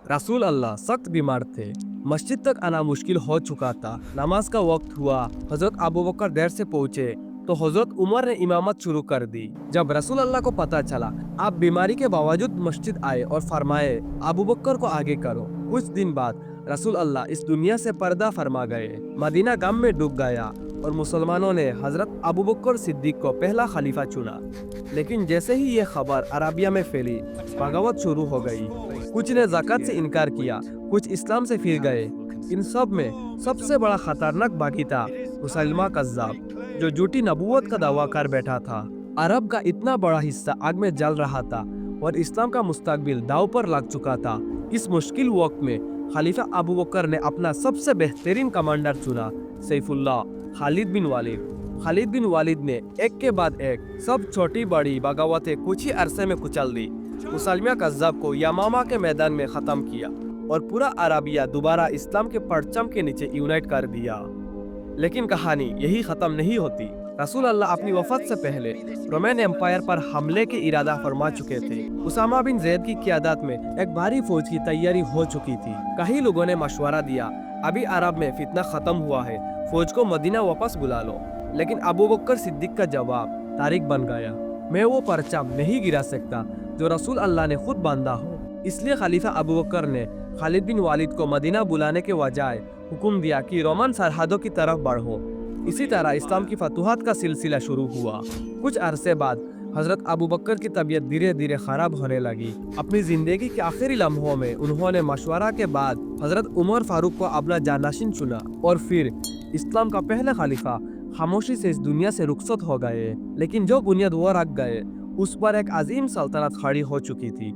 रसूल अल्लाह सख्त बीमार थे। मस्जिद तक आना मुश्किल हो चुका था। नमाज का वक्त हुआ। हजरत अबू बकर देर से पहुंचे तो हजरत उमर ने इमामत शुरू कर दी। जब रसूल अल्लाह को पता चला, आप बीमारी के बावजूद मस्जिद आए और फरमाए, अबू बकर को आगे करो। कुछ दिन बाद रसूल अल्लाह इस दुनिया से पर्दा फरमा गए। मदीना गम में डूब गया और मुसलमानों ने हजरत अबू बकर सिद्दीक को पहला खलीफा चुना। लेकिन जैसे ही ये खबर अरबिया में फैली, बगावत शुरू हो गई। कुछ ने ज़कात से इनकार किया, कुछ इस्लाम से फिर गए। इन सब में सबसे बड़ा खतरनाक बागी था मुसलमा कज़्ज़ाब, जो झूठी नबूवत का दावा कर बैठा था। अरब का इतना बड़ा हिस्सा आग में जल रहा था और इस्लाम का मुस्तकबिल दाव पर लग चुका था। इस मुश्किल वक्त में खलीफा अबू बकर ने अपना सबसे बेहतरीन कमांडर चुना, सैफुल्लाह खालिद बिन वालिद। खालिद बिन वालिद ने एक के बाद एक सब छोटी बड़ी बगावतें कुछ ही अरसे में कुचल दी। मुसलमा कज़्ज़ाब को यमामा के मैदान में ख़त्म किया और पूरा अरबिया दोबारा इस्लाम के परचम के नीचे यूनाइट कर दिया। लेकिन कहानी यही ख़त्म नहीं होती। रसूल अल्लाह अपनी वफ़ात से पहले रोमन एम्पायर पर हमले के इरादा फरमा चुके थे। उसामा बिन ज़ैद की क़यादत में एक भारी फौज की तैयारी हो चुकी थी। कई लोगों ने मशवरा दिया, अभी अरब में फितना ख़त्म हुआ है, फौज को मदीना वापस बुला लो। लेकिन अबू बकर सिद्दीक का जवाब तारीख बन गया, मैं वो परचम नहीं गिरा सकता जो रसूल अल्लाह ने खुद बांधा हो। इसलिए खलीफा अबू बकर ने खालिद बिन वालिद को मदीना बुलाने के बजाय हुक्म दिया कि रोमन सरहदों की तरफ बढ़ो। इसी तरह इस्लाम की फतूहात का सिलसिला शुरू हुआ। कुछ अरसे बाद हजरत अबू बकर की तबीयत धीरे धीरे खराब होने लगी। अपनी जिंदगी के आखिरी लम्हों में उन्होंने मशवरा के बाद हजरत उमर फारूक को अपना जानशीन चुना और फिर इस्लाम का पहला खलीफा खामोशी से इस दुनिया से रुखसत हो गए। लेकिन जो बुनियाद वो रख गए, उस पर एक अजीम सल्तनत खड़ी हो चुकी थी।